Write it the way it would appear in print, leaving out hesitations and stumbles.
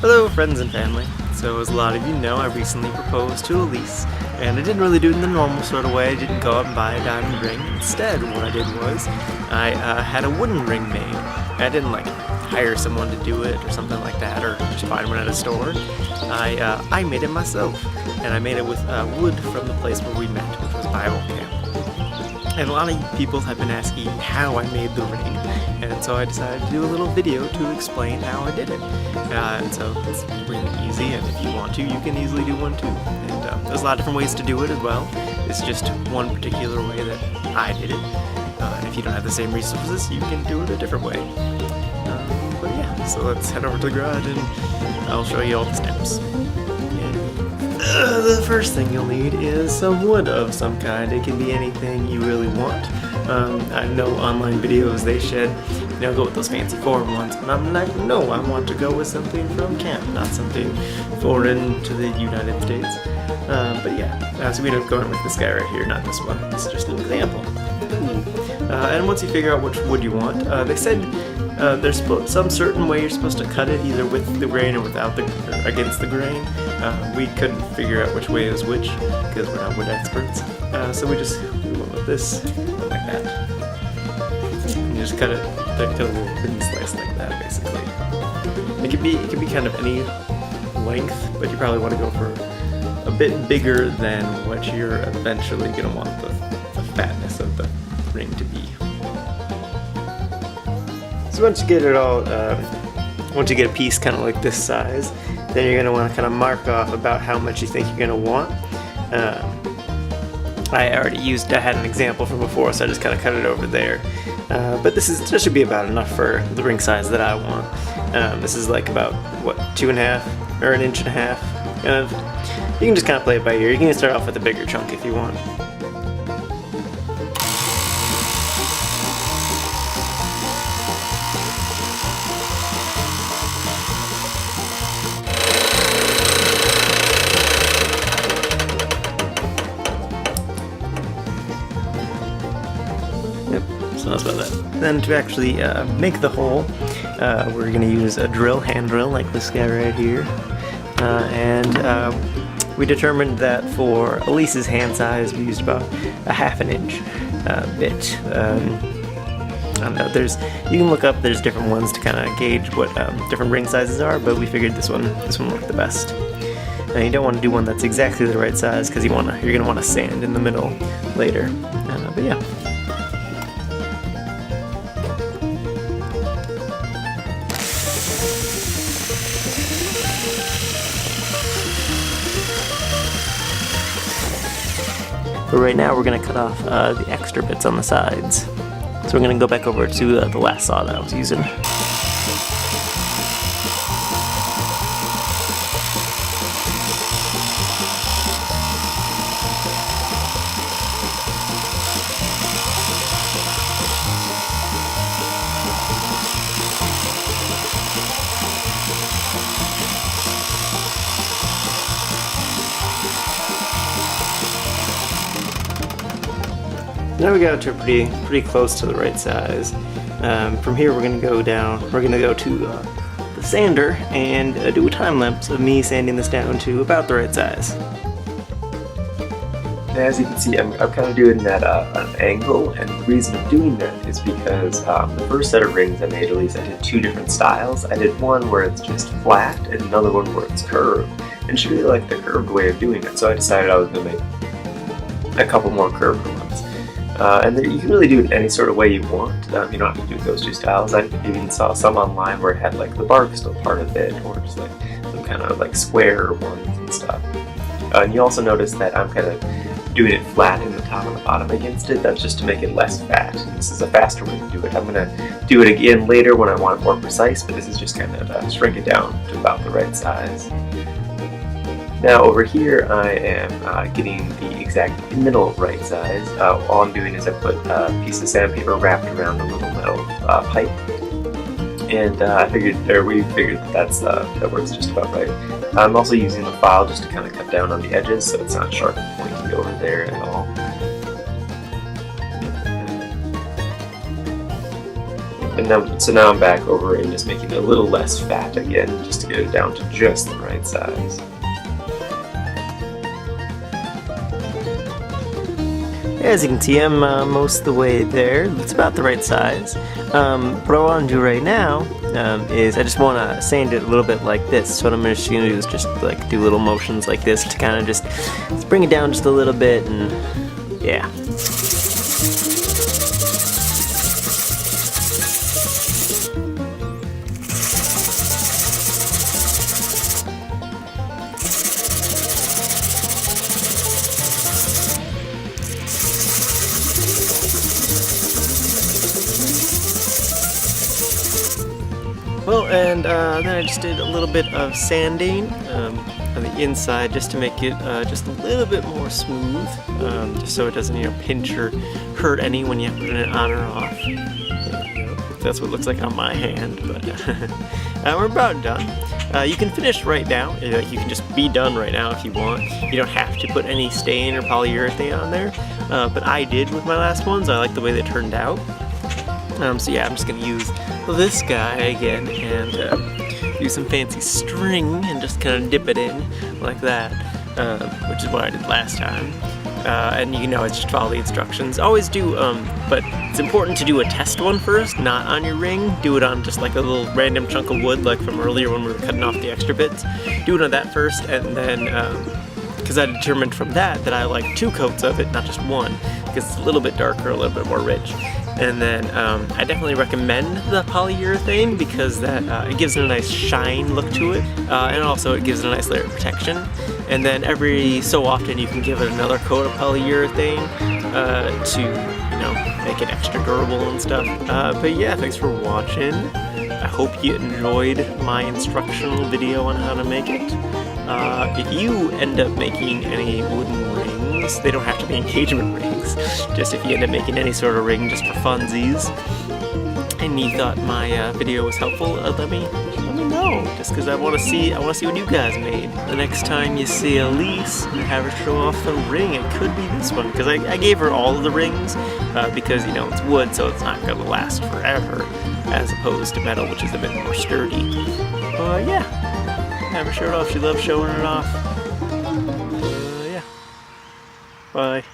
Hello friends and family. So as a lot of you know, I recently proposed to Elise, and I didn't really do it in the normal sort of way. I didn't go out and buy a diamond ring. Instead, what I did was, I had a wooden ring made. I didn't like hire someone to do it or something like that, or just find one at a store. I made it myself, and I made it with wood from the place where we met, which was Bible camp. And a lot of people have been asking how I made the ring, and so I decided to do a little video to explain how I did it. And so it's really easy, and if you want to, you can easily do one too. And there's a lot of different ways to do it as well. It's just one particular way that I did it. And if you don't have the same resources, you can do it a different way. But yeah, so let's head over to the garage and I'll show you all the steps. The first thing you'll need is some wood of some kind. It can be anything you really want. I know online videos they said, go with those fancy foreign ones, but I'm like, no, I want to go with something from camp, not something foreign to the United States. But yeah, so we end up going with this guy right here, not this one. This is just an example. And once you figure out which wood you want, they said there's some certain way you're supposed to cut it, either with the grain or without or against the grain. We couldn't figure out which way is which because we're not wood experts. So we went with this, like that. And you just cut it to a little thin slice like that, basically. It could be kind of any length, but you probably want to go for a bit bigger than what you're eventually going to want the fatness of the ring to be. So once you get it all, once you get a piece kind of like this size, then you're going to want to kind of mark off about how much you think you're going to want. I had an example from before, so I just kind of cut it over there. But this should be about enough for the ring size that I want. This is like about, 2.5 or 1.5 inches. You can just kind of play it by ear. You can start off with a bigger chunk if you want. So that's about that. Then to actually make the hole, we're going to use a hand drill like this guy right here. We determined that for Elise's hand size, we used about a 1/2 inch bit. I don't know, you can look up, there's different ones to kind of gauge what different ring sizes are, but we figured this one worked the best. Now you don't want to do one that's exactly the right size because you're going to want to sand in the middle later. But yeah. But right now we're going to cut off the extra bits on the sides. So we're going to go back over to the last saw that I was using. Now we got it to pretty close to the right size. From here we're going to go down, we're going to go to the sander and do a time lapse of me sanding this down to about the right size. As you can see, I'm kind of doing that on an angle, and the reason I'm doing that is because the first set of rings I made, at least I did 2 different styles. I did one where it's just flat and another one where it's curved, and she really liked the curved way of doing it, so I decided I was going to make a couple more curved ones. And you can really do it any sort of way you want. You don't have to do those 2 styles. I even saw some online where it had like the bark still part of it, or just like some kind of like square ones and stuff. And you also notice that I'm kind of doing it flat in the top and the bottom against it. That's just to make it less fat. This is a faster way to do it. I'm going to do it again later when I want it more precise, but this is just kind of shrink it down to about the right size. Now over here I am getting the exact middle right size. All I'm doing is I put a piece of sandpaper wrapped around a little metal pipe, and we figured that works just about right. I'm also using the file just to kind of cut down on the edges so it's not sharp and pointy over there at all. And now I'm back over and just making it a little less fat again, just to get it down to just the right size. As you can see, I'm most of the way there. It's about the right size. What I want to do right now is I just want to sand it a little bit like this. So what I'm just going to do is just like do little motions like this to kind of just bring it down just a little bit, and yeah. Well, and then I just did a little bit of sanding on the inside just to make it just a little bit more smooth, just so it doesn't, you know, pinch or hurt any when you put it on or off. That's what it looks like on my hand, but we're about done. You can finish right now. You can just be done right now if you want. You don't have to put any stain or polyurethane on there, but I did with my last ones. I like the way they turned out. So yeah, I'm just going to use this guy again and use some fancy string and just kind of dip it in like that, which is what I did last time. And you can always just follow the instructions. Always do, but it's important to do a test one first, not on your ring. Do it on just like a little random chunk of wood, like from earlier when we were cutting off the extra bits. Do it on that first, and then, because I determined from that I like 2 coats of it, not just one, because it's a little bit darker, a little bit more rich. And then I definitely recommend the polyurethane because that it gives it a nice shine look to it, and also it gives it a nice layer of protection. And then every so often you can give it another coat of polyurethane to, you know, make it extra durable and stuff. But yeah, thanks for watching. I hope you enjoyed my instructional video on how to make it. If you end up making any wooden rings, they don't have to be engagement rings, just if you end up making any sort of ring just for funsies, and you thought my video was helpful, let me know, just because I want to see what you guys made. The next time you see Elise and have her show off the ring, it could be this one, because I gave her all of the rings, because, you know, it's wood, so it's not going to last forever, as opposed to metal, which is a bit more sturdy. Yeah, have her show it off. She loves showing it off. Yeah. Bye.